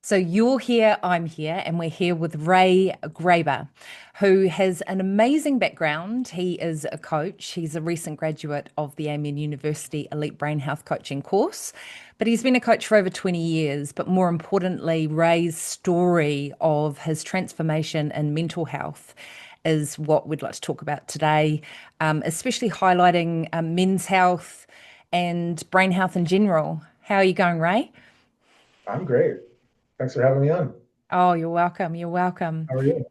So you're here, I'm here, and we're here with Ray Graber, who has an amazing background. He is a coach. He's a recent graduate of the Amen University Elite Brain Health Coaching course, but he's been a coach for over 20 years. But more importantly, Ray's story of his transformation in mental health is what we'd like to talk about today, especially highlighting men's health and brain health in general. How are you going, Ray? I'm great. Thanks for having me on. Oh, you're welcome. You're welcome. How are you?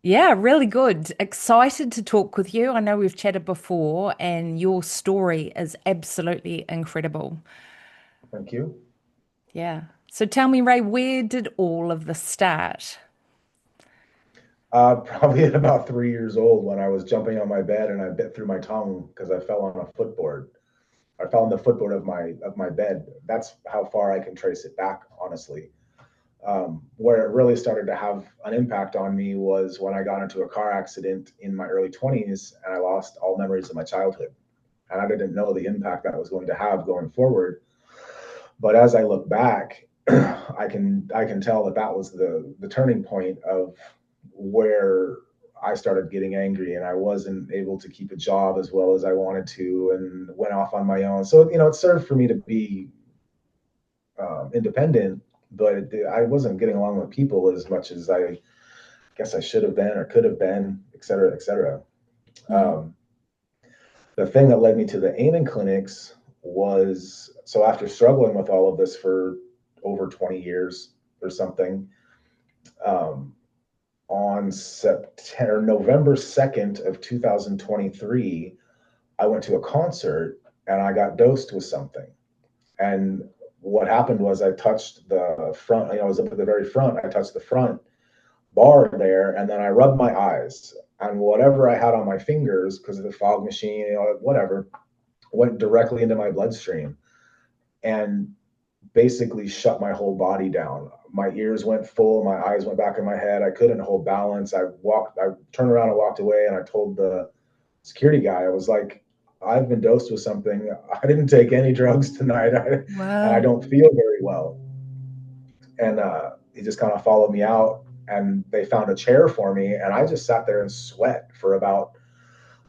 Yeah, really good. Excited to talk with you. I know we've chatted before, and your story is absolutely incredible. Thank you. Yeah. So tell me, Ray, where did all of this start? Probably at about 3 years old when I was jumping on my bed and I bit through my tongue because I fell on a footboard. I fell on the footboard of my bed. That's how far I can trace it back, honestly. Where it really started to have an impact on me was when I got into a car accident in my early 20s and I lost all memories of my childhood. And I didn't know the impact that was going to have going forward. But as I look back, I can tell that that was the turning point of where I started getting angry and I wasn't able to keep a job as well as I wanted to and went off on my own. So it served for me to be independent, but I wasn't getting along with people as much as I guess I should have been or could have been, et cetera, et cetera. Mm. Um, the thing that led me to the Amen clinics was so after struggling with all of this for over 20 years or something, um, on September, November 2nd of 2023, I went to a concert and I got dosed with something. And what happened was I touched the front, I was up at the very front, I touched the front bar there, and then I rubbed my eyes. And whatever I had on my fingers, because of the fog machine, whatever, went directly into my bloodstream and basically shut my whole body down. My ears went full, my eyes went back in my head. I couldn't hold balance. I turned around and walked away, and I told the security guy, I was like, I've been dosed with something. I didn't take any drugs tonight, and I Wow. don't feel very well. And he just kind of followed me out, and they found a chair for me, and I just sat there and sweat for about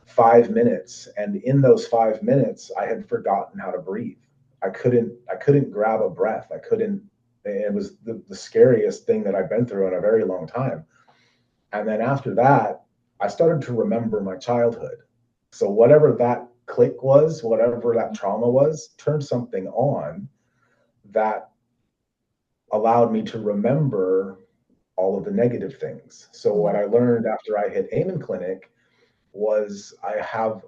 5 minutes. And in those 5 minutes, I had forgotten how to breathe. I couldn't grab a breath. I couldn't. It was the scariest thing that I've been through in a very long time. And then after that, I started to remember my childhood. So whatever that click was, whatever that trauma was, turned something on that allowed me to remember all of the negative things. So what Wow. I learned after I hit Amen Clinic was I have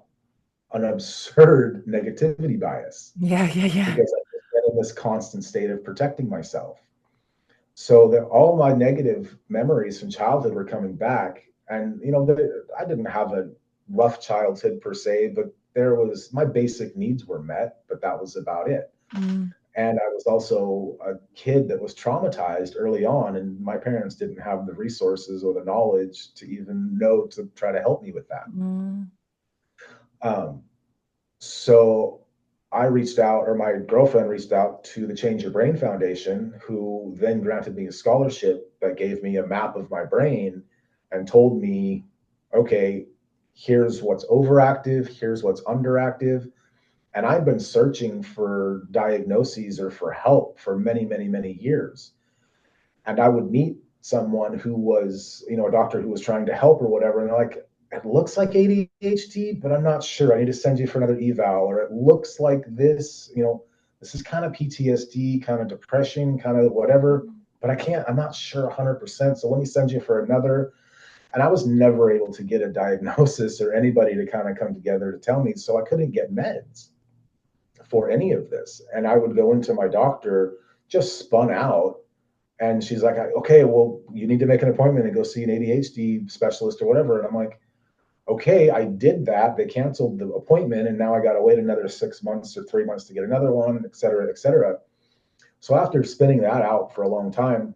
an absurd negativity bias Yeah, yeah, yeah. because I've been in this constant state of protecting myself. So that all my negative memories from childhood were coming back. And I didn't have a rough childhood per se, but there was my basic needs were met, but that was about it. Mm, And I was also a kid that was traumatized early on, and my parents didn't have the resources or the knowledge to even know to try to help me with that. mm, Um, So I reached out, or my girlfriend reached out to the Change Your Brain Foundation, who then granted me a scholarship that gave me a map of my brain and told me, okay, here's what's overactive, here's what's underactive. And I've been searching for diagnoses or for help for many, many, many years. And I would meet someone who was, a doctor who was trying to help or whatever, and they're like, it looks like ADHD, but I'm not sure. I need to send you for another eval, or it looks like this, this is kind of PTSD, kind of depression, kind of whatever, but I'm not sure 100%. So let me send you for another. And I was never able to get a diagnosis or anybody to kind of come together to tell me. So I couldn't get meds for any of this. And I would go into my doctor just spun out, and she's like, okay, well, you need to make an appointment and go see an ADHD specialist or whatever. And I'm like, okay, I did that. They canceled the appointment, and now I got to wait another 6 months or 3 months to get another one, et cetera, et cetera. So after spinning that out for a long time,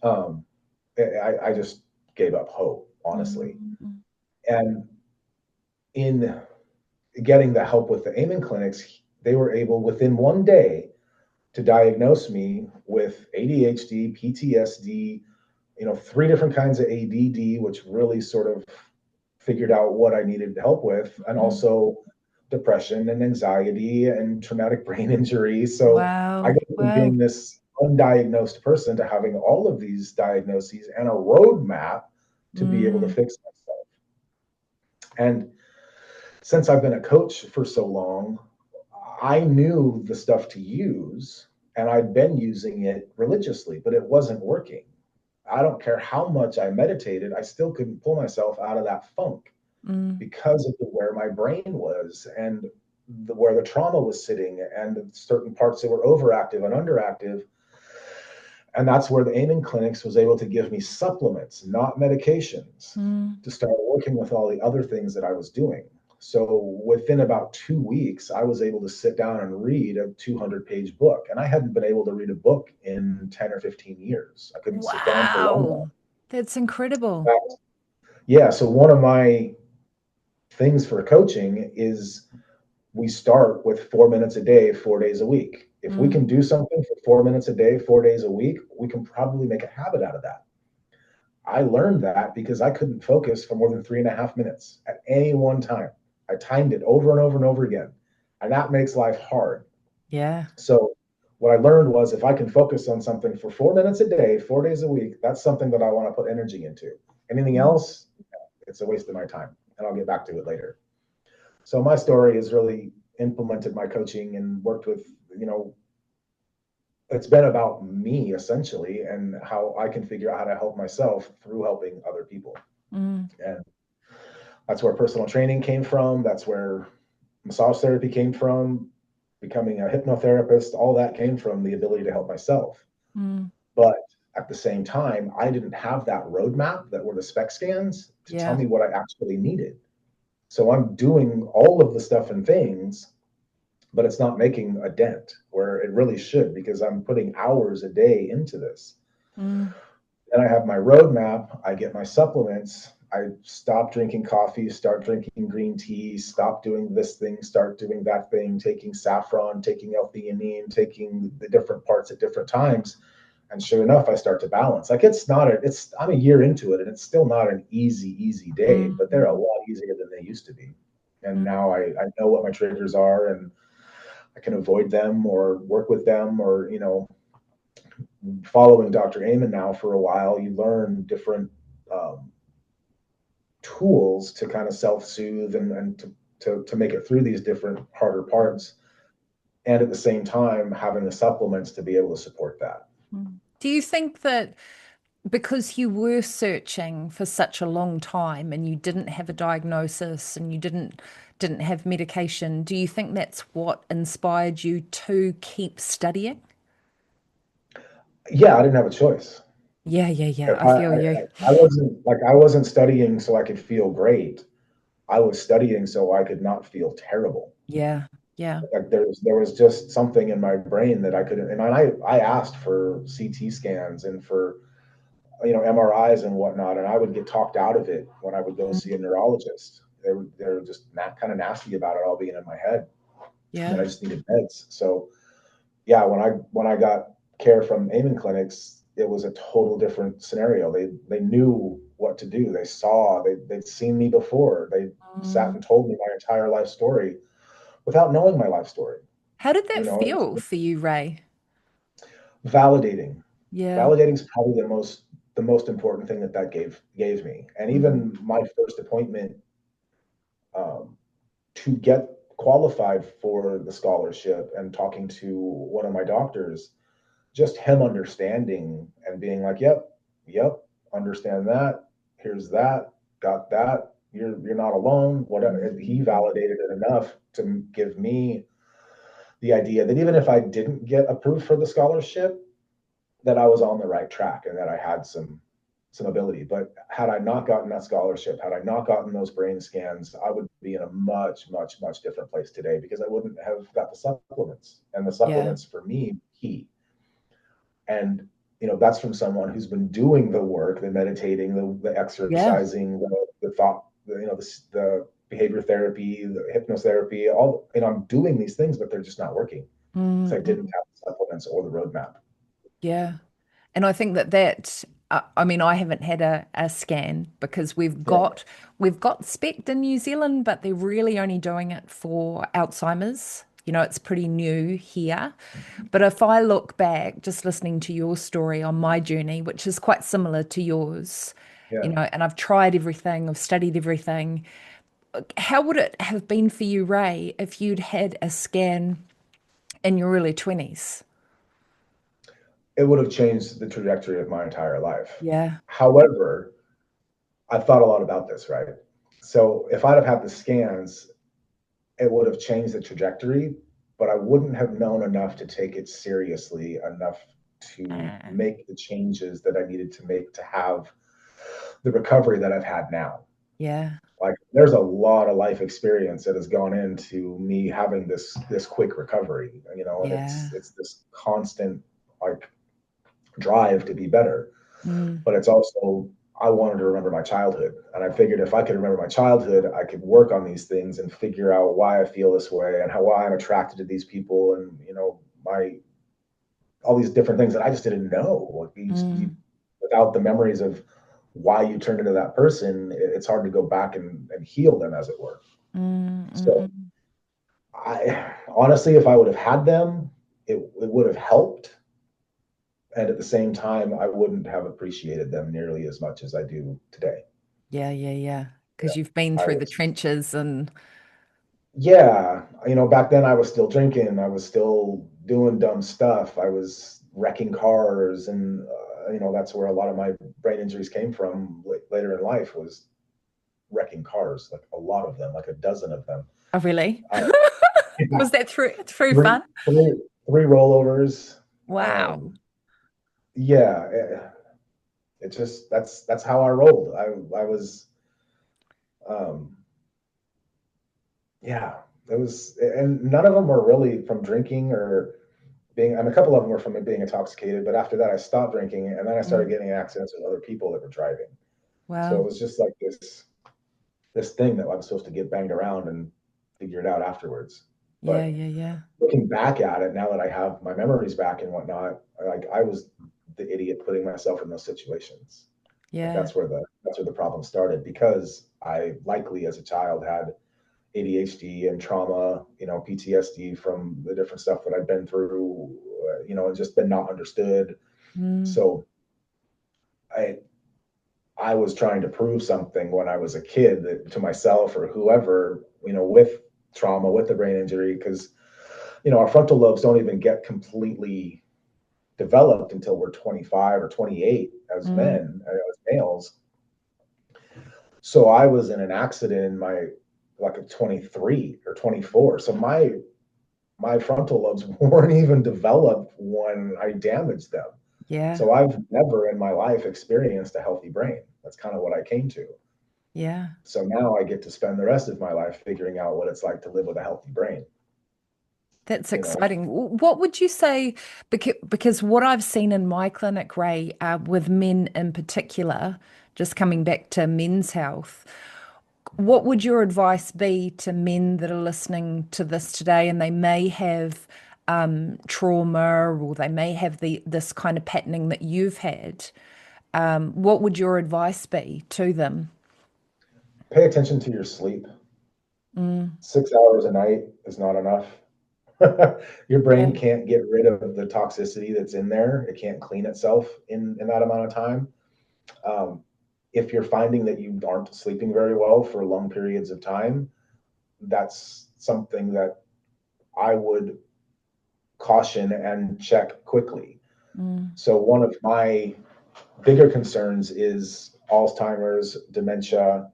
um, I just gave up hope, honestly. mm, And in getting the help with the Amen clinics, they were able within one day to diagnose me with ADHD, PTSD, 3 different kinds of ADD, which really sort of figured out what I needed help with, and Mm. also depression and anxiety and traumatic brain injury. So I Wow. go from Wow. being this undiagnosed person to having all of these diagnoses and a roadmap to be able to Mm. fix myself. And since I've been a coach for so long, I knew the stuff to use and I'd been using it religiously, but it wasn't working. I don't care how much I meditated, I still couldn't pull myself out of that funk Mm. because of where my brain was and where the trauma was sitting and certain parts that were overactive and underactive. And that's where the Amen Clinics was able to give me supplements, not medications, Mm. to start working with all the other things that I was doing. So within about 2 weeks, I was able to sit down and read a 200-page book. And I hadn't been able to read a book in 10 or 15 years. I couldn't sit down for long enough. Wow. That's incredible. In fact, yeah, so one of my things for coaching is we start with 4 minutes a day, 4 days a week. If we Mm. can do something for 4 minutes a day, 4 days a week, we can probably make a habit out of that. I learned that because I couldn't focus for more than 3.5 minutes at any one time. I timed it over and over and over again. And that makes life hard. Yeah. So, what I learned was if I can focus on something for 4 minutes a day, 4 days a week, that's something that I want to put energy into. Anything Mm. else, it's a waste of my time. And I'll get back to it later. So, my story has really implemented my coaching and worked with, it's been about me essentially and how I can figure out how to help myself through helping other people. Mm. And that's where personal training came from. That's where massage therapy came from. Becoming a hypnotherapist, all that came from the ability to help myself. Mm. But at the same time, I didn't have that roadmap that were the spec scans to tell Yeah. me what I actually needed. So I'm doing all of the stuff and things, but it's not making a dent where it really should because I'm putting hours a day into this. Mm. Then I have my roadmap. I get my supplements. I stop drinking coffee, start drinking green tea, stop doing this thing, start doing that thing, taking saffron, taking L-theanine, taking the different parts at different times. And sure enough, I start to balance. Like I'm a year into it and it's still not an easy day, but they're a Mm. lot easier than they used to be. And Mm. now I know what my triggers are and I can avoid them or work with them or, following Dr. Amen now for a while, you learn different um, tools to kind of self-soothe and to make it through these different harder parts. And at the same time, having the supplements to be able to support that. Mm. Do you think that because you were searching for such a long time and you didn't have a diagnosis and you didn't have medication, do you think that's what inspired you to keep studying? Yeah, I didn't have a choice. Yeah, yeah, yeah. If I feel you. I wasn't studying so I could feel great. I was studying so I could not feel terrible. Yeah, yeah. Like there was just something in my brain that I couldn't. And I asked for CT scans and for MRIs and whatnot, and I would get talked out of it when I would go see a Mm. neurologist. They were just kind of nasty about it all being in my head, and that Yeah, I just needed meds. So yeah, when I got care from Amen clinics, it was a total different scenario. They knew what to do. They'd seen me before. They sat Mm. and told me my entire life story without knowing my life story. How did You that know, it feel was for you, Ray? validating. Yeah. Validating is probably the most important thing that gave me. And Mm. even my first appointment um, to get qualified for the scholarship and talking to one of my doctors, just him understanding and being like, yep, understand that. Here's that, got that. You're not alone. Whatever. He Mm. validated it enough to give me the idea that even if I didn't get approved for the scholarship, that I was on the right track and that I had some ability. But had I not gotten that scholarship, had I not gotten those brain scans, I would be in a much different place today because I wouldn't have got the supplements. And the Yeah. supplements for me key. And that's from someone who's been doing the work, the meditating, the Yeah. exercising, the thought, the behavior therapy, the hypnotherapy, all I'm doing these things, but they're just not working. because mm, I didn't mm. have the supplements or the roadmap. Yeah. And I think I mean, I haven't had a scan because Yeah. we've got SPECT in New Zealand, but they're really only doing it for Alzheimer's. You know, it's pretty new here. But if I look back, just listening to your story on my journey, which is quite similar to yours, you Yeah. know, and I've tried everything, I've studied everything. How would it have been for you, Ray, if you'd had a scan in your early 20s? It would have changed the trajectory of my entire life. Yeah. However, I thought a lot about this, right? So if I'd have had the scans, it would have changed the trajectory, but I wouldn't have known enough to take it seriously enough to Uh, make the changes that I needed to make to have the recovery that I've had now. yeah. Like there's a lot of life experience that has gone into me having this quick recovery, and Yeah. it's this constant like drive to be better. Mm, But it's also I wanted to remember my childhood, and I figured if I could remember my childhood, I could work on these things and figure out why I feel this way and how why I'm attracted to these people, and my all these different things that I just didn't know. Like mm, without the memories of why you turned into that person, it's hard to go back and heal them, as it were. mm, mm, So mm. I honestly, if I would have had them, it would have helped. And at the same time, I wouldn't have appreciated them nearly as much as I do today. Yeah, yeah, yeah. Yeah. Because you've been I through the was, trenches and yeah, back then I was still drinking. I was still doing dumb stuff. I was wrecking cars. And, that's where a lot of my brain injuries came from later in life was wrecking cars, like a lot of them, like a dozen of them. oh, really? Uh, yeah, Was that through three, fun? three rollovers. Wow. Yeah, it just that's how I rolled. I was um, yeah, it was, and none of them were really from drinking or being. I mean, a couple of them were from being intoxicated, but after that, I stopped drinking, and then I started Mm, getting in accidents with other people that were driving. So it wow. was just like this thing that I'm supposed to get banged around and figure it out afterwards. Yeah, But yeah, yeah. looking back at it now that I have my memories back and whatnot, like I was the idiot putting myself in those situations. Like Yeah. that's where the problem started because I likely as a child had ADHD and trauma, PTSD from the different stuff that I've been through, and just been not understood. Mm, So I I was trying to prove something when I was a kid to myself or whoever, with trauma, with the brain injury, because our frontal lobes don't even get completely developed until we're 25 or 28 as mm, men, as males. So I was in an accident in my like a 23 or 24. So my frontal lobes weren't even developed when I damaged them. yeah. So I've never in my life experienced a healthy brain. That's kind of what I came to. Yeah. So now I get to spend the rest of my life figuring out what it's like to live with a healthy brain, That's you know. exciting. What would you say? Because what I've seen in my clinic, Ray, with men in particular, just coming back to men's health, what would your advice be to men that are listening to this today and they may have trauma or they may have this kind of patterning that you've had? What would your advice be to them? Pay attention to your sleep. Mm, 6 hours a night is not enough. Your yeah. brain can't get rid of the toxicity that's in there. It can't clean itself in that amount of time. Um, if you're finding that you aren't sleeping very well for long periods of time, that's something that I would caution and check quickly. Mm, So, one of my bigger concerns is Alzheimer's, dementia,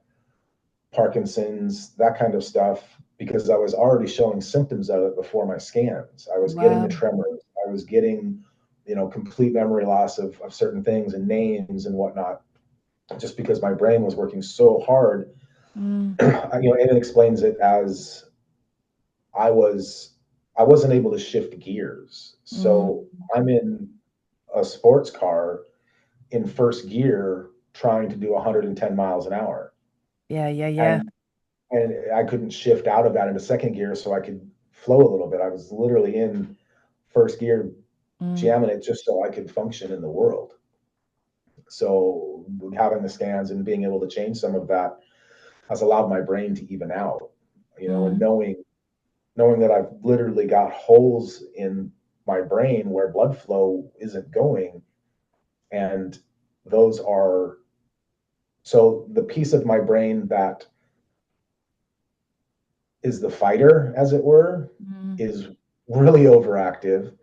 Parkinson's, that kind of stuff, because I was already showing symptoms of it before my scans. I was getting the wow. tremors, I was getting, complete memory loss of certain things and names and whatnot, just because my brain was working so hard. Mm, And it explains it as I was I wasn't able to shift gears. mm, So I'm in a sports car in first gear trying to do 110 miles an hour. yeah, yeah, yeah. And and I couldn't shift out of that into second gear so I could flow a little bit. I was literally in. first gear, Mm. jamming it just so I could function in the world. So having the scans and being able to change some of that has allowed my brain to even out, and Mm. knowing that I've literally got holes in my brain where blood flow isn't going. And those are, so the piece of my brain that is the fighter, as it were, Mm. is really overactive.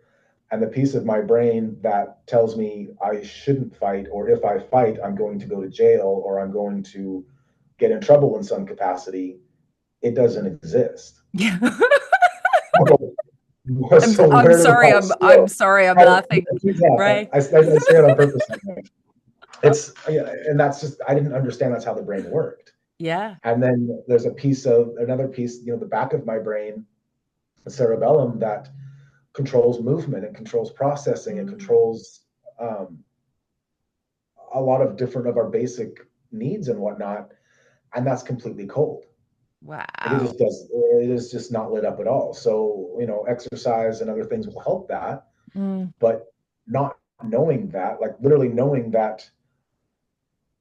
And the piece of my brain that tells me I shouldn't fight, or if I fight, I'm going to go to jail or I'm going to get in trouble in some capacity, it doesn't exist. Yeah. So I'm where do sorry. I I'm still? sorry. I'm I, laughing, yeah, Ray. I say it on purpose. It's, yeah, and that's just, I didn't understand that's how the brain worked. Yeah. And then there's another piece, the back of my brain, the cerebellum, that controls movement and controls processing and Mm. controls um, a lot of different of our basic needs and whatnot. And that's completely cold. Wow. It is just not lit up at all. So, exercise and other things will help that. Mm. But not knowing that, like literally knowing that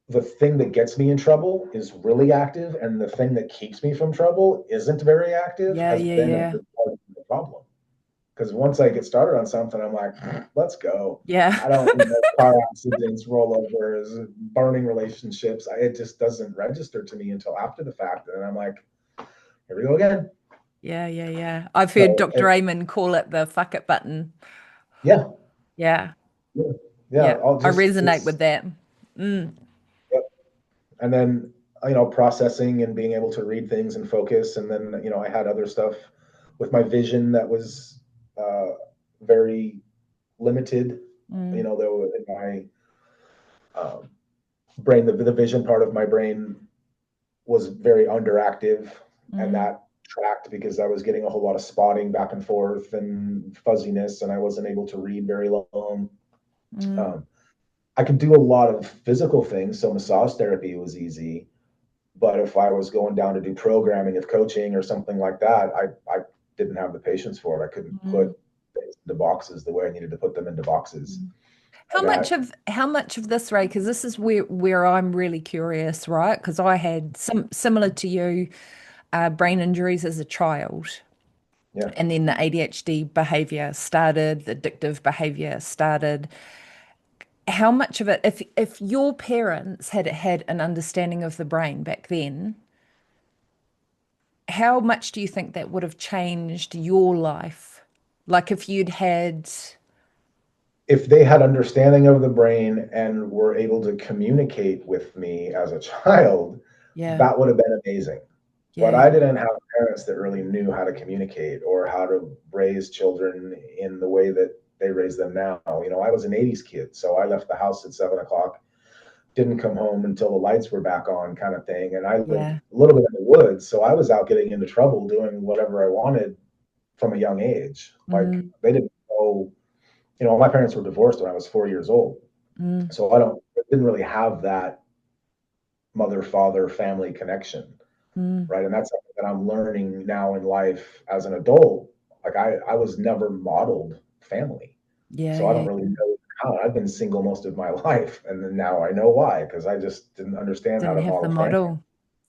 the thing that gets me in trouble is really active and the thing that keeps me from trouble isn't very active, Yeah. has Yeah. been a Yeah. big part of the problem. Because once I get started on something, I'm like, let's go. Yeah. I don't, car accidents, rollovers, burning relationships. It just doesn't register to me until after the fact. And I'm like, here we go again. Yeah. Yeah. Yeah. I've heard So, Dr. Amen call it the fuck it button. yeah, Yeah. yeah, yeah. Yeah. I'll I just, resonate with that. Mm. yep. And then, processing and being able to read things and focus. And then, I had other stuff with my vision that was uh, very limited. Mm. Though in my um, brain, the vision part of my brain was very underactive, and Mm. that tracked because I was getting a whole lot of spotting back and forth and fuzziness, and I wasn't able to read very long. Mm. Um, I could do a lot of physical things, so massage therapy was easy. But if I was going down to do programming of coaching or something like that, I didn't have the patience for it. I couldn't Mm. put things into boxes the way I needed to put them into boxes. Mm. And that, How much of this, Ray? Because this is where I'm really curious, right? Because I had some similar to you, brain injuries as a child, yeah, and then the ADHD behavior started, the addictive behavior started. How much of it, if your parents had had an understanding of the brain back then, how much do you think that would have changed your life? Like if you'd had, if they had understanding of the brain and were able to communicate with me as a child, yeah, that would have been amazing. But yeah, I didn't have parents that really knew how to communicate or how to raise children in the way that they raise them now. I was an 80s kid, so I left the house at 7 o'clock, didn't come home until the lights were back on, kind of thing. And I lived yeah, a little bit in the woods, so I was out getting into trouble doing whatever I wanted from a young age. Like mm, they didn't know, my parents were divorced when I was 4 years old. mm, So didn't really have that mother, father, family connection. mm, Right. And that's something that I'm learning now in life as an adult. Like I was never modeled family. yeah, So I don't yeah. really know how. I've been single most of my life. And then now I know why, because I just didn't understand how Didn't to have the model family. model.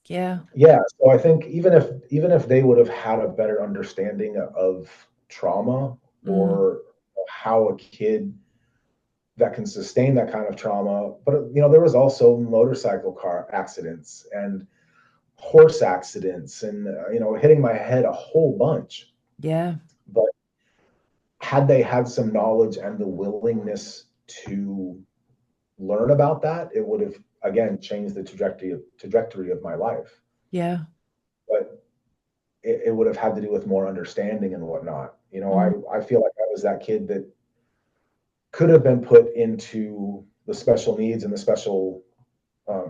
Yeah, Yeah. So I think even if they would have had a better understanding of trauma, mm, or how a kid that can sustain that kind of trauma. But there was also motorcycle car accidents and horse accidents and hitting my head a whole bunch. yeah, But had they had some knowledge and the willingness to learn about that, it would have again changed the trajectory of my life. yeah, But it would have had to do with more understanding and whatnot. mm, I feel like I was that kid that could have been put into the special needs and the special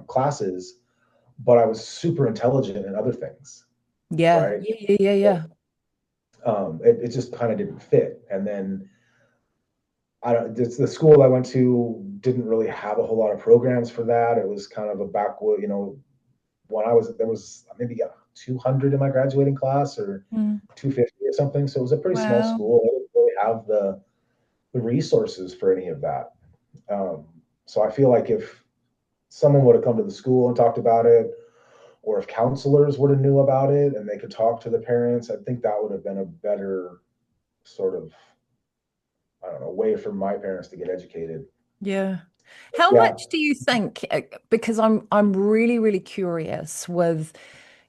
classes, but I was super intelligent in other things, yeah, right? yeah, yeah, yeah, yeah. It just kind of didn't fit. And then I don't. It's the school I went to didn't really have a whole lot of programs for that. It was kind of a backwood. When there was maybe 200 in my graduating class or Mm, 250 or something. So it was a pretty small wow. school. I didn't really have the resources for any of that. Um, so I feel like if someone would have come to the school and talked about it, or if counselors would have knew about it and they could talk to the parents, I think that would have been a better sort of, I don't know, way for my parents to get educated. Yeah. How Yeah, much do you think, because I'm really, really curious with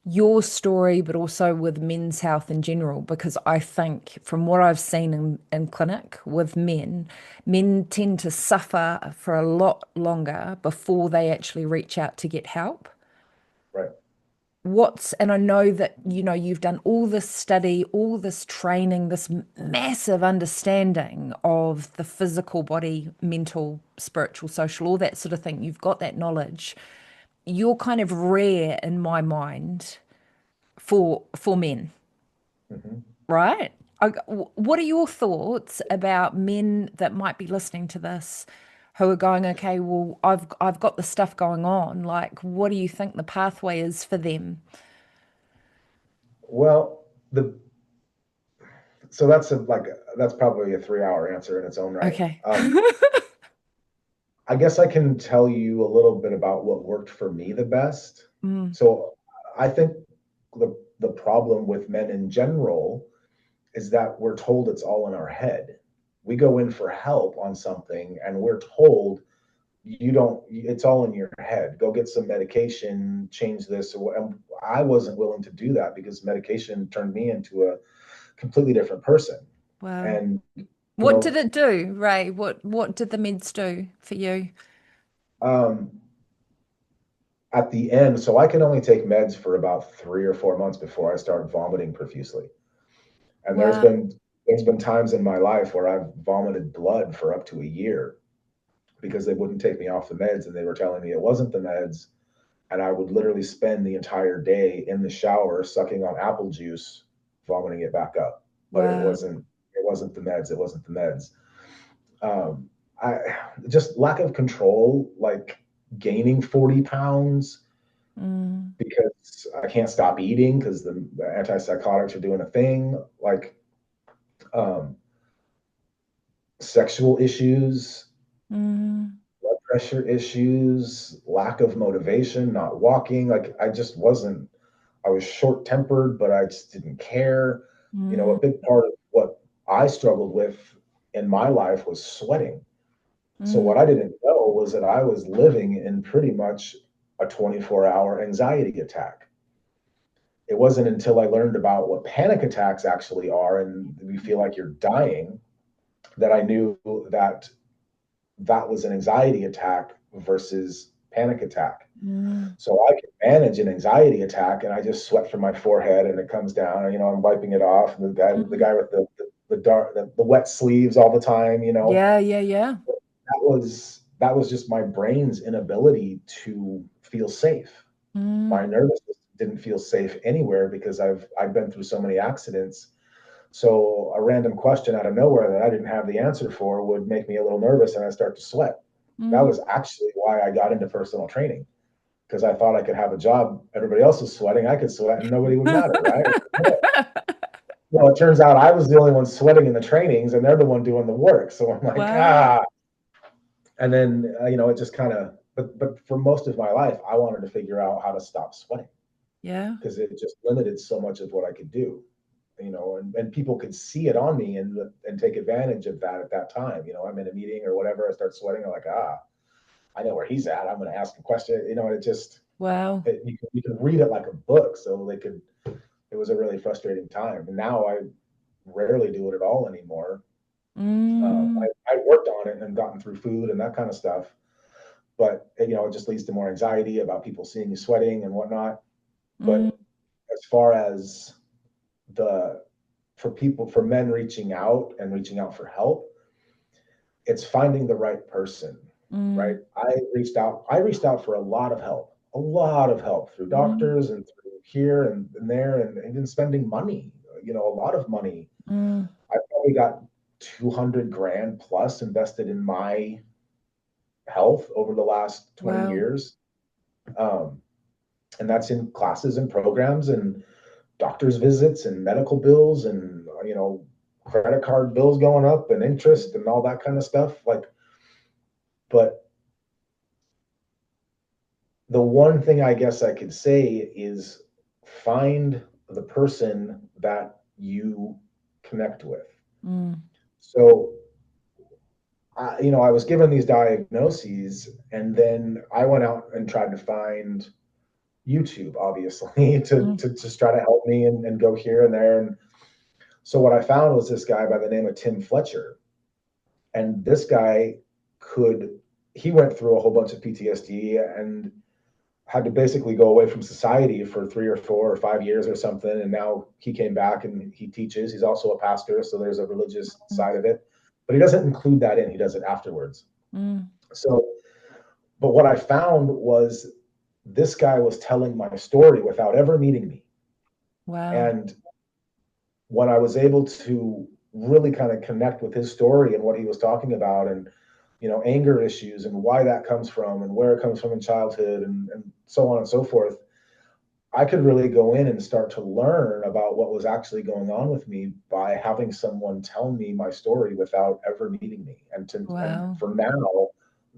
your story, but also with men's health in general, because I think from what I've seen in clinic with men, men tend to suffer for a lot longer before they actually reach out to get help. right. And I know that, you've done all this study, all this training, this massive understanding of the physical body, mental, spiritual, social, all that sort of thing. You've got that knowledge. You're kind of rare in my mind for men, Hmm. right? What are your thoughts about men that might be listening to this who are going, okay, well, I've got the stuff going on. Like, what do you think the pathway is for them? Well, the so that's that's probably a 3 hour answer in its own right. Okay. I guess I can tell you a little bit about what worked for me the best. Mm, So I think the problem with men in general is that we're told it's all in our head. We go in for help on something and we're told you don't, it's all in your head. Go get some medication, change this. And I wasn't willing to do that because medication turned me into a completely different person. wow. And, you What did know, it do, Ray? What did the meds do for you? um, at the end, so I can only take meds for about 3 or 4 months before I start vomiting profusely. And Wow. there's been times in my life where I've vomited blood for up to a year because they wouldn't take me off the meds and they were telling me it wasn't the meds. And I would literally spend the entire day in the shower sucking on apple juice, vomiting it back up. But Wow. it wasn't the meds. It wasn't the meds. Um, I just lack of control, like gaining 40 pounds Mm, because I can't stop eating because the antipsychotics are doing a thing. Like um, sexual issues, mm, blood pressure issues, lack of motivation, not walking. Like I just wasn't, I was short tempered, but I just didn't care. You know, mm, a big part of what I struggled with in my life was sweating. So mm, what I didn't know was that I was living in pretty much a 24-hour anxiety attack. It wasn't until I learned about what panic attacks actually are and you feel like you're dying that I knew that that was an anxiety attack versus panic attack. mm, So I can manage an anxiety attack, and I just sweat from my forehead, and it comes down. And, I'm wiping it off. And the mm. guy with the dark, the wet sleeves all the time. Yeah, yeah, yeah. That was just my brain's inability to feel safe. My Mm, nervous system didn't feel safe anywhere because I've been through so many accidents. So a random question out of nowhere that I didn't have the answer for would make me a little nervous, and I start to sweat. That mm. was actually why I got into personal training because I thought I could have a job. Everybody else was sweating. I could sweat and nobody would matter, right? Well, it turns out I was the only one sweating in the trainings and they're the one doing the work. So I'm like, Wow. ah. And then, it just kind of, but for most of my life, I wanted to figure out how to stop sweating Yeah. because it just limited so much of what I could do, and people could see it on me and take advantage of that at that time. I'm in a meeting or whatever. I start sweating. I'm like, I know where he's at. I'm going to ask a question. It just, Wow. you can read it like a book. So it was a really frustrating time. And now I rarely do it at all anymore. Mm, I worked on it and gotten through food and that kind of stuff, but it just leads to more anxiety about people seeing you sweating and whatnot. mm, But as far as the for men reaching out for help, it's finding the right person, right? mm, I reached out for a lot of help through mm, doctors and through here and there and even spending money, a lot of money. mm. I probably got 200 grand plus invested in my health over the last 20 Wow. years. Um, and that's in classes and programs and doctor's visits and medical bills and, credit card bills going up and interest and all that kind of stuff. Like, but the one thing I guess I could say is find the person that you connect with. Mm. So, I was given these diagnoses, and then I went out and tried to find YouTube, obviously, Mm. to just try to help me and go here and there. And so what I found was this guy by the name of Tim Fletcher. And this guy he went through a whole bunch of PTSD and had to basically go away from society for 3 or 4 or 5 years or something. And now he came back and he teaches. He's also a pastor, so there's a religious Mm. side of it, but he doesn't include that in. He does it afterwards. Mm. So, but what I found was this guy was telling my story without ever meeting me. Wow. And when I was able to really kind of connect with his story and what he was talking about, and anger issues and why that comes from and where it comes from in childhood, and so on and so forth, I could really go in and start to learn about what was actually going on with me by having someone tell me my story without ever meeting me. And Wow. for now,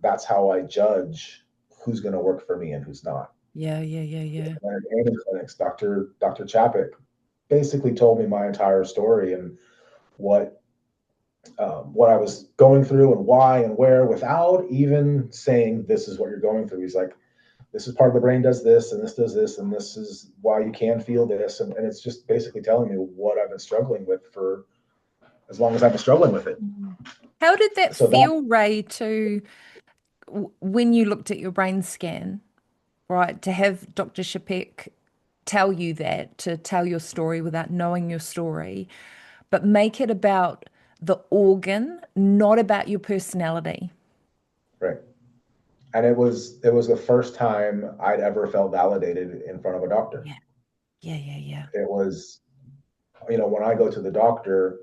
that's how I judge who's going to work for me and who's not. Yeah, yeah, yeah, yeah. And clinics, Dr. Chapik basically told me my entire story and what what I was going through and why and where, without even saying this is what you're going through. He's like, this is part of the brain does this and this does this and this is why you can feel this, and it's just basically telling me what I've been struggling with for as long as I've been struggling with it. Mm. How did that So that feel, Ray, to when you looked at your brain scan, right? To have Dr. Shapek tell you that, to tell your story without knowing your story, but make it about the organ, not about your personality. right, and it was the first time I'd ever felt validated in front of a doctor. Yeah, yeah, yeah, yeah. It was, when I go to the doctor,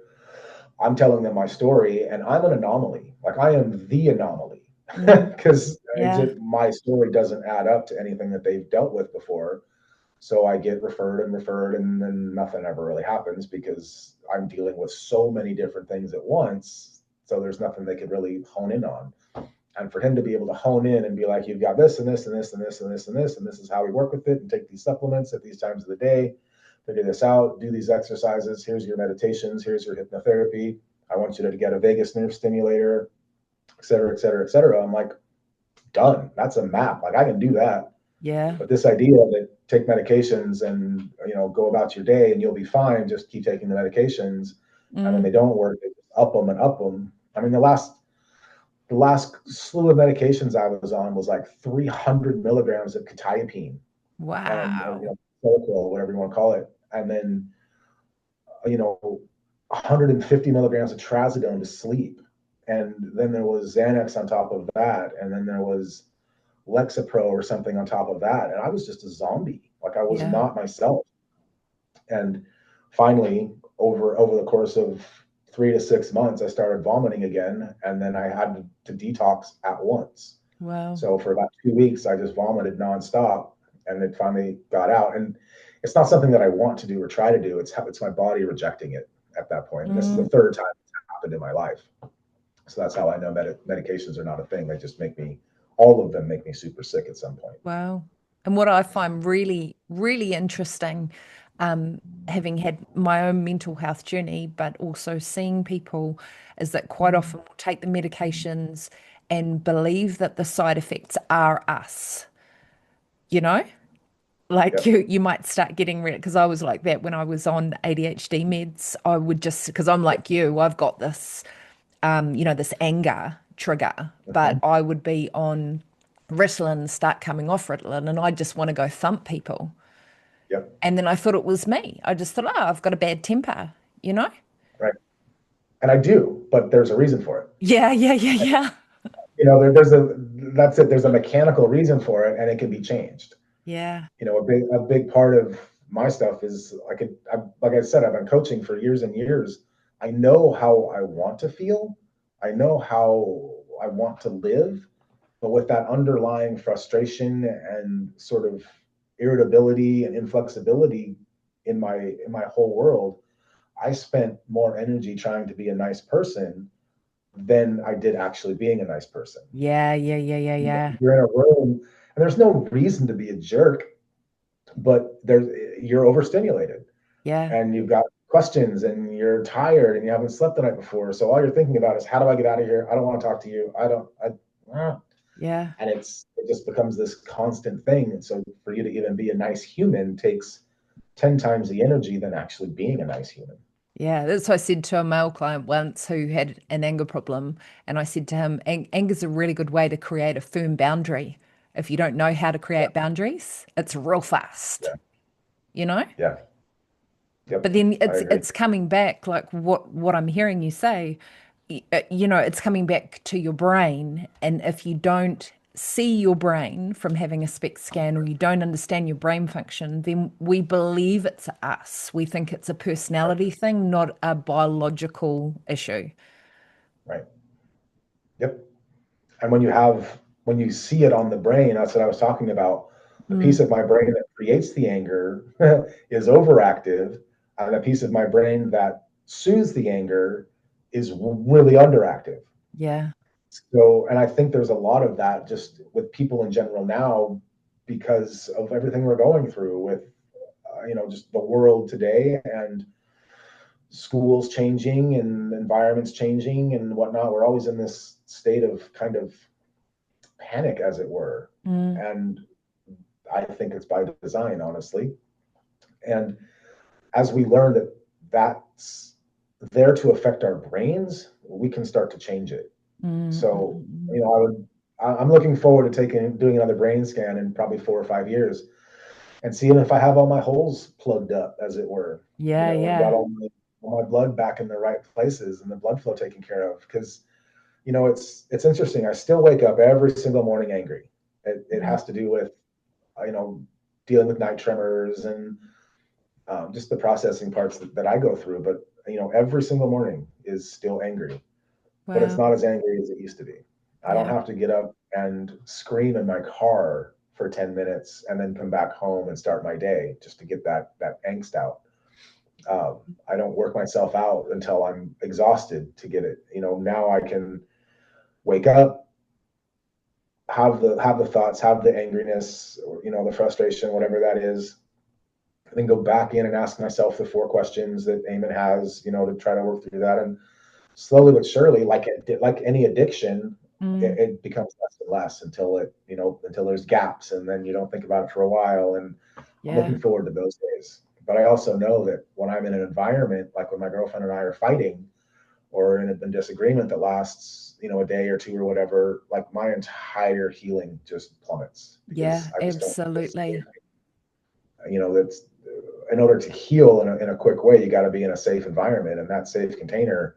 I'm telling them my story, and I'm an anomaly. Like, I am the anomaly Mm. because Yeah. my story doesn't add up to anything that they've dealt with before. So I get referred, and then nothing ever really happens because I'm dealing with so many different things at once. So there's nothing they could really hone in on. And for him to be able to hone in and be like, you've got this and this and this and this and this and this, and this is how we work with it, and take these supplements at these times of the day, figure this out, do these exercises, here's your meditations, here's your hypnotherapy. I want you to get a vagus nerve stimulator, et cetera, et cetera, et cetera. I'm like, done. That's a map. Like, I can do that. Yeah. But this idea that take medications and go about your day and you'll be fine, just keep taking the medications, and then they Mm. don't work, they just up them and up them. I mean, the last slew of medications I was on was like 300 milligrams of quetiapine and Wow. Seroquel, whatever you want to call it, and then 150 milligrams of trazodone to sleep, and then there was Xanax on top of that, and then there was Lexapro or something on top of that, and I was just a zombie. Like, I was Yeah. not myself. And finally, over the course of 3 to 6 months, I started vomiting again, and then I had to detox at once. Wow. So for about 2 weeks, I just vomited nonstop, and it finally got out. And it's not something that I want to do or try to do. It's my body rejecting it at that point. And this is the Mm. third time it's happened in my life. So that's how I know medications are not a thing. They just all of them make me super sick at some point. Wow. And what I find really, really interesting, having had my own mental health journey, but also seeing people, is that quite often we'll take the medications and believe that the side effects are us, you know? Like Yep. you might start getting rid because I was like that when I was on ADHD meds. I would just because I'm like you, I've got this this anger trigger, but Mhm. I would be on Ritalin, start coming off Ritalin, and I just want to go thump people. Yep. And then I thought it was me. I just thought, oh, I've got a bad temper, you know? Right. And I do, but there's a reason for it. Yeah, yeah, yeah, yeah. There's a that's it. There's a mechanical reason for it, and it can be changed. Yeah. A big part of my stuff is like I said, I've been coaching for years and years. I know how I want to feel. I know how I want to live, but with that underlying frustration and sort of irritability and inflexibility in my whole world, I spent more energy trying to be a nice person than I did actually being a nice person. Yeah, yeah, yeah, yeah, yeah. You're in a room and there's no reason to be a jerk, but you're overstimulated Yeah, and you've got questions and you're tired and you haven't slept the night before. So all you're thinking about is how do I get out of here? I don't want to talk to you. yeah, And it just becomes this constant thing. And so for you to even be a nice human takes 10 times the energy than actually being a nice human. yeah. That's what I said to a male client once who had an anger problem. And I said to him, Anger's a really good way to create a firm boundary. If you don't know how to Yeah. create boundaries, it's real fast, Yeah. you know? Yeah. But Yep. then I agree. it's coming back like what I'm hearing you say, you know, it's coming back to your brain. And if you don't see your brain from having a SPECT scan or you don't understand your brain function, then we believe it's us. We think it's a Right. personality thing, not a biological issue. Right. Yep. And when you see it on the brain, that's what I was talking about. The piece Mm, of my brain that creates the anger is overactive, and the piece of my brain that soothes the anger is really underactive. yeah. So, and I think there's a lot of that just with people in general now because of everything we're going through with, just the world today and schools changing and environments changing and whatnot. We're always in this state of kind of panic, as it were. Mm, And I think it's by design, honestly. And as we learn that that's there to affect our brains, we can start to change it. mm, mm, So, mm. I'm looking forward to doing another brain scan in probably 4 or 5 years and seeing if I have all my holes plugged up, as it were, Yeah, and got yeah. all my blood back in the right places and the blood flow taken care of. Because, it's interesting. I still wake up every single morning angry. It Mm, has to do with, you know, dealing with night tremors and just the processing parts that I go through. But, every single morning is still angry, but it's wow. not as angry as it used to be. I don't Yeah. have to get up and scream in my car for 10 minutes and then come back home and start my day just to get that angst out. I don't work myself out until I'm exhausted to get it. Now I can wake up, have the thoughts, have the angriness, or, the frustration, whatever that is, and then go back in and ask myself the 4 questions that Eamon has, to try to work through that. And slowly but surely, like any addiction, Mm, it becomes less and less until there's gaps, and then you don't think about it for a while. And I'm yeah. looking forward to those days. But I also know that when I'm in an environment like when my girlfriend and I are fighting, or in a disagreement that lasts, a day or two or whatever, like my entire healing just plummets because Yeah, I just don't feel safe. absolutely. That's in order to heal in a quick way, you got to be in a safe environment, and that safe container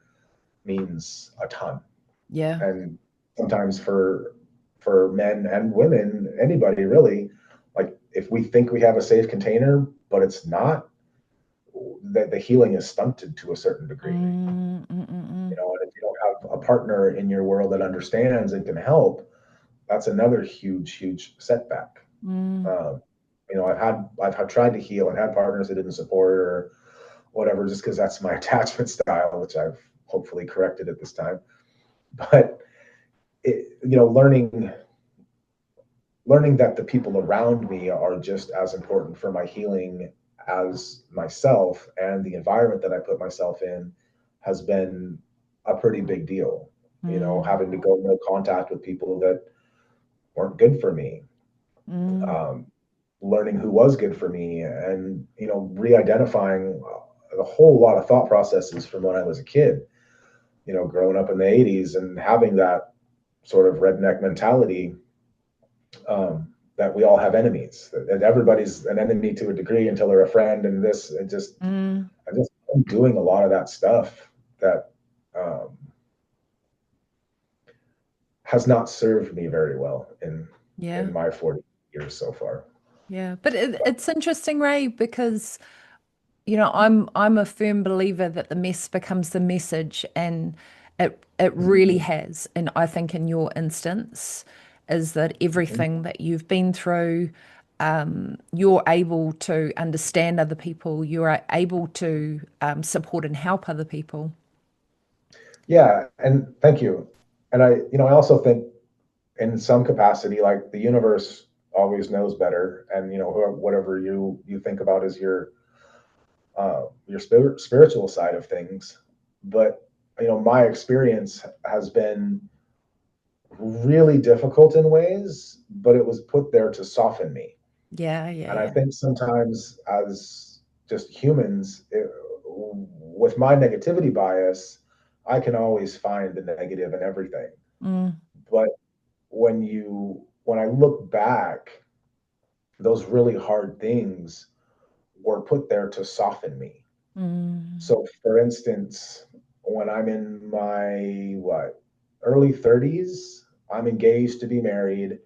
means a ton. Yeah. And sometimes for men and women, anybody really, like if we think we have a safe container, but it's not, that the healing is stunted to a certain degree. Mm, mm, mm, mm. And if you don't have a partner in your world that understands and can help, that's another huge, huge setback. Mm, Um, I've tried to heal and had partners that didn't support or whatever, just because that's my attachment style, which I've hopefully corrected at this time. But learning that the people around me are just as important for my healing as myself, and the environment that I put myself in has been a pretty big deal. mm, Having to go no contact with people that weren't good for me, mm. um, learning who was good for me, and re-identifying a whole lot of thought processes from when I was a kid. Growing up in the '80s and having that sort of redneck mentality, that we all have enemies, that everybody's an enemy to a degree until they're a friend. And this, Mm, I'm doing a lot of that stuff that um, has not served me very well in yeah, my 40 years so far. yeah. But But it's interesting, Ray, because I'm a firm believer that the mess becomes the message, and it really has. And I think in your instance is that Mhm. everything that you've been through, you're able to understand other people, you're able to support and help other people. Yeah, and thank you. And I also think in some capacity, like the universe always knows better, and whatever you think about as your spiritual side of things. But my experience has been really difficult in ways, but it was put there to soften me. Yeah, yeah, And I yeah. think sometimes as just humans, with my negativity bias, I can always find the negative in everything. Mm, But when I look back, those really hard things were put there to soften me. mm, So for instance, when I'm in my early 30s, I'm engaged to be married,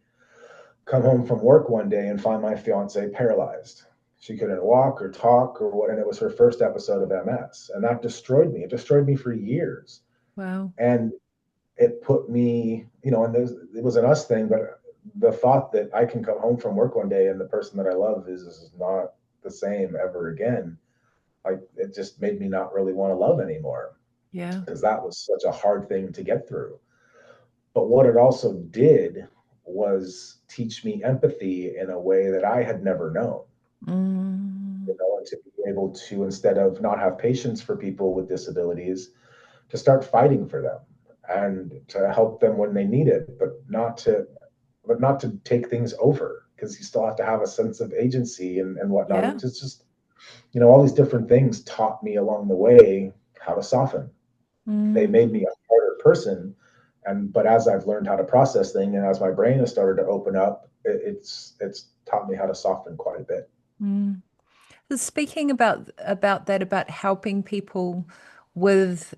come home from work one day and find my fiance paralyzed. She couldn't walk or talk or what, and it was her first episode of MS. And that destroyed me. It destroyed me for years. wow. And it put me, and it was an us thing, but the thought that I can come home from work one day and the person that I love is not the same ever again, like it just made me not really want to love anymore Yeah. because that was such a hard thing to get through. But what it also did was teach me empathy in a way that I had never known, Mm, and to be able to, instead of not have patience for people with disabilities, to start fighting for them and to help them when they need it, but not to take things over because you still have to have a sense of agency and whatnot. yeah. It's just, all these different things taught me along the way how to soften. They Mm, made me a harder person. But as I've learned how to process things and as my brain has started to open up, it's taught me how to soften quite a bit. mm. Speaking about that, about helping people with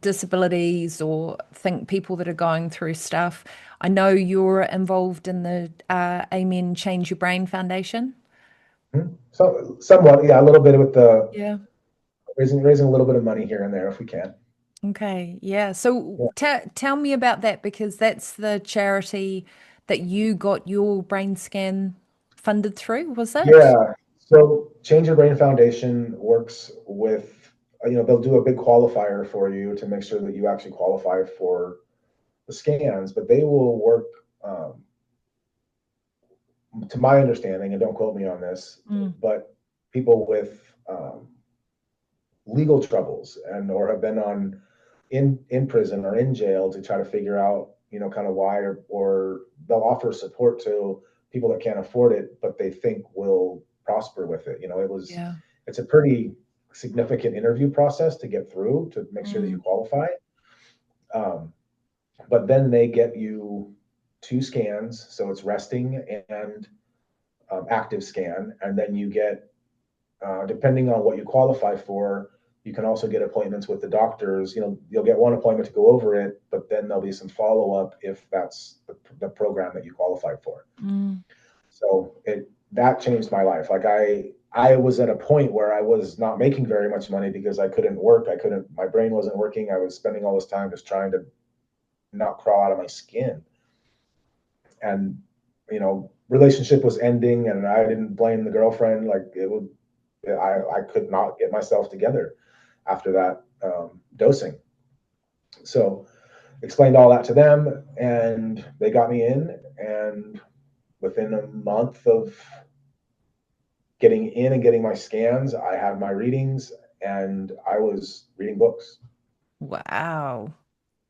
disabilities or think people that are going through stuff. I know you're involved in the Amen Change Your Brain Foundation. So somewhat, yeah, a little bit with the Yeah. raising a little bit of money here and there if we can. Okay. Yeah. So Yeah. tell me about that because that's the charity that you got your brain scan funded through, was it? Yeah. So Change Your Brain Foundation works with, they'll do a big qualifier for you to make sure that you actually qualify for the scans, but they will work, um, to my understanding, and don't quote me on this, Mm, but people with legal troubles and or have been in prison or in jail to try to figure out, kind of why, or they'll offer support to people that can't afford it, but they think will prosper with it. yeah. It's a pretty significant interview process to get through to make sure that you Mm, qualify. Um, but then they get you two scans, so it's resting and active scan, and then you get, depending on what you qualify for, you can also get appointments with the doctors. You'll get one appointment to go over it, but then there'll be some follow up if that's the program that you qualify for. mm, So that changed my life. Like I was at a point where I was not making very much money because I couldn't work. My brain wasn't working. I was spending all this time just trying to not crawl out of my skin. And relationship was ending, and I didn't blame the girlfriend. Like it would, I could not get myself together after that dosing. So explained all that to them, and they got me in. And within a month of getting in and getting my scans, I had my readings, and I was reading books. wow.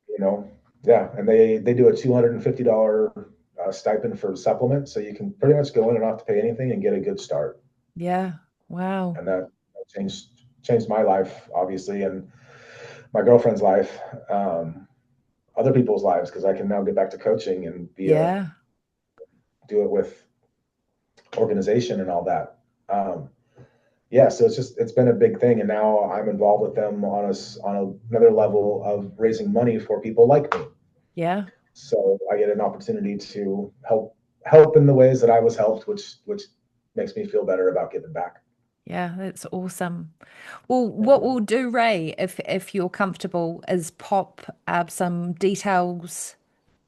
You know, yeah, and they do a $250 stipend for supplement, so you can pretty much go in and not have to pay anything and get a good start. Yeah. Wow. And that changed my life, obviously, and my girlfriend's life, other people's lives, because I can now get back to coaching and Yeah. do it with organization and all that. Yeah, so it's been a big thing, and now I'm involved with them on another level of raising money for people like me. Yeah. So I get an opportunity to help in the ways that I was helped, which makes me feel better about giving back. Yeah, that's awesome. Well, Yeah. what we'll do, Ray, if you're comfortable, is pop up some details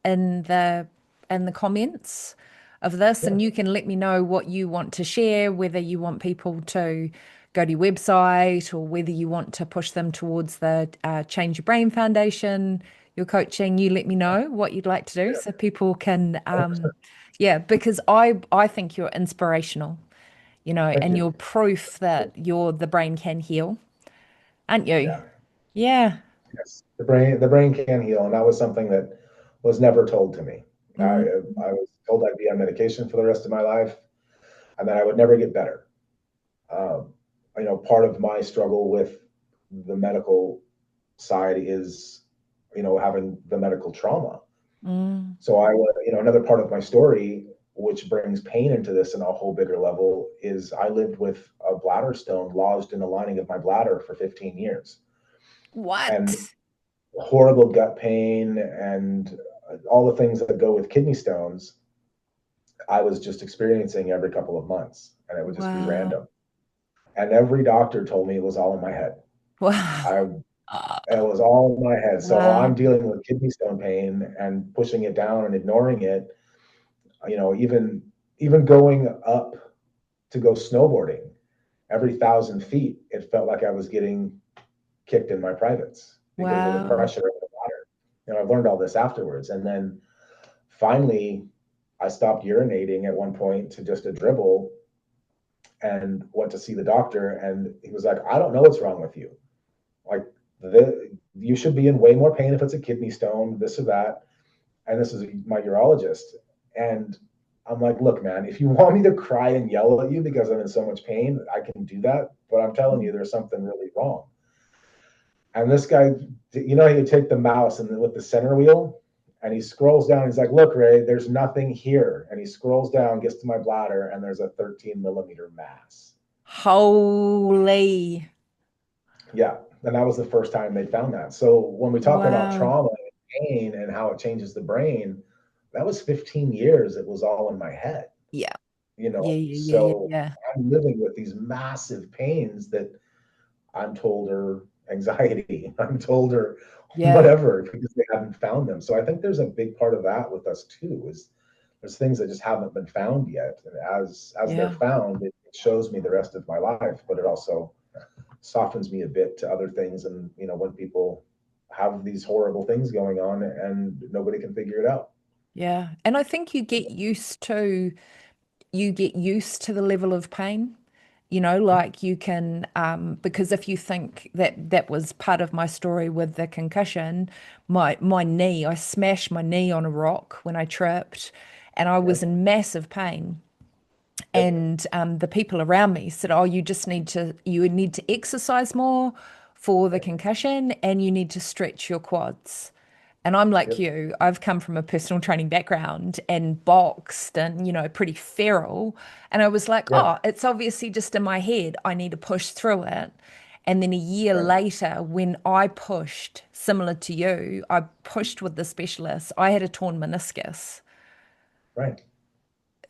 in the comments of this, Yeah. and you can let me know what you want to share, whether you want people to go to your website or whether you want to push them towards the Change Your Brain Foundation, your coaching. You let me know what you'd like to do Yeah. so people can, 100%. yeah, because I think you're inspirational, Thank and you. you're proof that the brain can heal, aren't you? Yeah. Yeah. Yes. The brain can heal, and that was something that was never told to me. I Mm, I was told I'd be on medication for the rest of my life, and that I would never get better. Um, part of my struggle with the medical side is, having the medical trauma. mm, So another part of my story, which brings pain into this in a whole bigger level, is I lived with a bladder stone lodged in the lining of my bladder for 15 years, and what? horrible gut pain and all the things that go with kidney stones. I was just experiencing every couple of months, and it would just be Wow. random. And every doctor told me it was all in my head. Wow. I It was all in my head. So Wow. I'm dealing with kidney stone pain and pushing it down and ignoring it. Even going up to go snowboarding, every 1,000 feet, it felt like I was getting kicked in my privates because of the Wow. pressure of the water. I've learned all this afterwards. And then finally, I stopped urinating at one point to just a dribble and went to see the doctor. And he was like, I don't know what's wrong with you. Like, you should be in way more pain if it's a kidney stone, this or that. And this is my urologist. And I'm like, look, man, if you want me to cry and yell at you because I'm in so much pain, I can do that. But I'm telling you, there's something really wrong. And this guy, he would take the mouse and with the center wheel, and he scrolls down. He's like, look, Ray, there's nothing here. And he scrolls down, gets to my bladder, and there's a 13 millimeter mass. Holy. Yeah. And that was the first time they found that. So when we talk about Wow. trauma and pain and how it changes the brain, that was 15 years. It was all in my head, Yeah. Yeah, yeah, yeah, yeah, So yeah. I'm living with these massive pains that I'm told are anxiety. I'm told are Yeah. whatever because they haven't found them. So I think there's a big part of that with us too, is there's things that just haven't been found yet. And as they're Yeah. found, it shows me the rest of my life, but it also softens me a bit to other things. And when people have these horrible things going on and nobody can figure it out. Yeah. And I think you get used to the level of pain. Like you can, because if you think that was part of my story with the concussion, my knee, I smashed my knee on a rock when I tripped, and I was Yep. in massive pain. Yep. And the people around me said, "Oh, you need to exercise more for the Yep. concussion, and you need to stretch your quads." And I'm like Yep. you, I've come from a personal training background and boxed and, pretty feral. And I was like, Yeah. oh, it's obviously just in my head. I need to push through it. And then a year Right. later, when I pushed, similar to you, I pushed with the specialist, I had a torn meniscus, Right.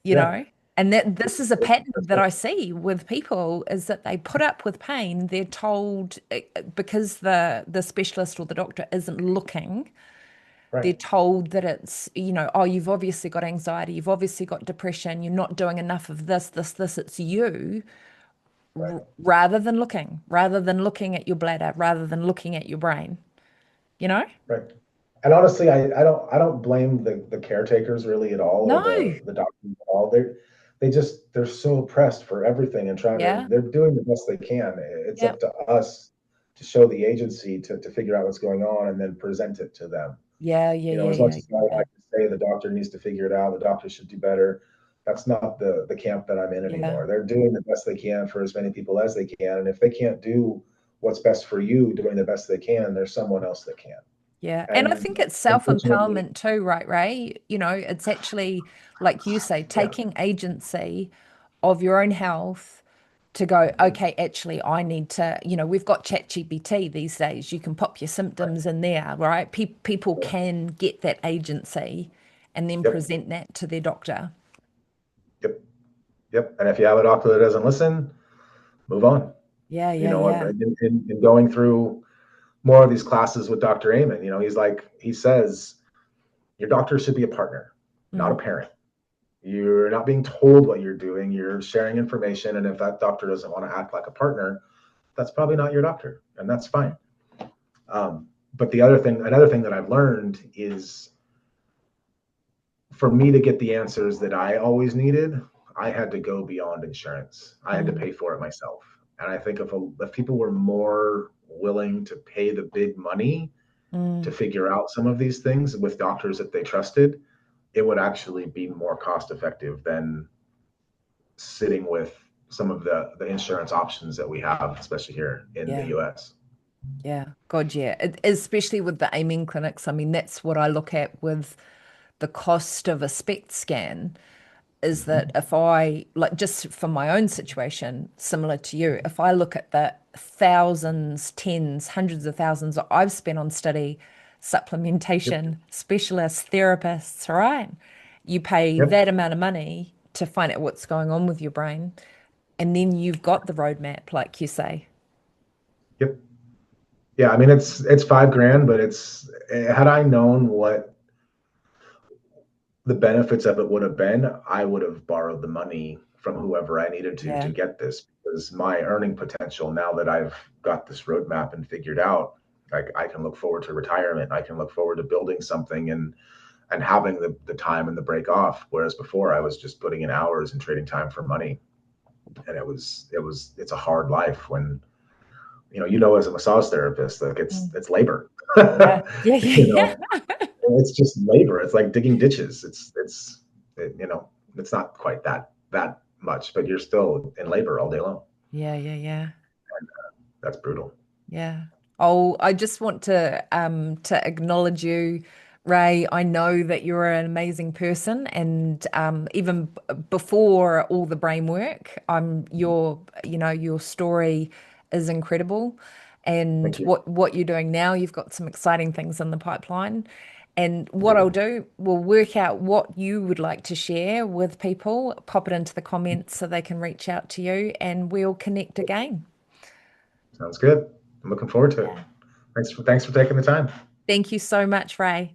you Yeah. know? And that this is a pattern That's that it. I see with people is that they put up with pain. They're told because the specialist or the doctor isn't looking, they're Right. told that it's, oh, you've obviously got anxiety, you've obviously got depression, you're not doing enough of this, it's you, Right. rather than looking at your bladder, rather than looking at your brain, you know? Right. And honestly, I don't blame the caretakers really at all, or No. the doctors at all. They're so oppressed for everything and Yeah. they're doing the best they can. It's Yeah. up to us to show the agency to figure out what's going on and then present it to them. Yeah. Yeah. Yeah. As much Yeah. as I Yeah. like to say the doctor needs to figure it out, the doctor should do better. That's not the camp that I'm in Yeah. anymore. They're doing the best they can for as many people as they can. And if they can't do what's best for you, doing the best they can, there's someone else that can. Yeah. And I And think it's unfortunately, self-empowerment too, right, Ray? It's actually, like you say, yeah, taking agency of your own health to go, okay, actually, I need to, we've got ChatGPT these days. You can pop your right, symptoms in there, right? People right. can get that agency and then Yep, present that to their doctor. yep, yep. And if you have a doctor that doesn't listen, move on. Yeah, yeah, yeah. In going through more of these classes with Dr. Amen, he says, your doctor should be a partner, not a Mm, parent. You're not being told what you're doing. You're sharing information. And if that doctor doesn't want to act like a partner, that's probably not your doctor, and that's fine. But another thing that I've learned is for me to get the answers that I always needed, I had to go beyond insurance. I had to Mm, pay for it myself. And I think if people were more willing to pay the big money to mm, figure out some of these things with doctors that they trusted, it would actually be more cost effective than sitting with some of the insurance options that we have, especially here in the yeah. US. Yeah, God, yeah. Especially with the aiming clinics. I mean, that's what I look at with the cost of a SPECT scan is that Mm-hmm. if I, like, just from my own situation, similar to you, if I look at the thousands, tens, hundreds of thousands that I've spent on study, Yep. supplementation, specialists, therapists, right? You pay Yep. that amount of money to find out what's going on with your brain, and then you've got the roadmap, like you say. Yep. Yeah. I mean, it's 5 grand, but had I known what the benefits of it would have been, I would have borrowed the money from whoever I needed to Yeah. get this, because my earning potential, now that I've got this roadmap and figured out, like, I can look forward to retirement. I can look forward to building something and having the time and the break off. Whereas before I was just putting in hours and trading time for money. And it's a hard life when, as a massage therapist, like Mm. it's labor. Yeah. Yeah. you Yeah. know, it's just labor. It's like digging ditches. It's not quite that much, but you're still in labor all day long. Yeah. Yeah. Yeah. That's brutal. Yeah. Oh, I just want to acknowledge you, Ray. I know that you're an amazing person, and even before all the brain work, your story is incredible, and Thank you. what you're doing now, you've got some exciting things in the pipeline. And what I'll do, we'll work out what you would like to share with people, pop it into the comments so they can reach out to you, and we'll connect again. Sounds good. I'm looking forward to it. Yeah. Thanks for taking the time. Thank you so much, Ray.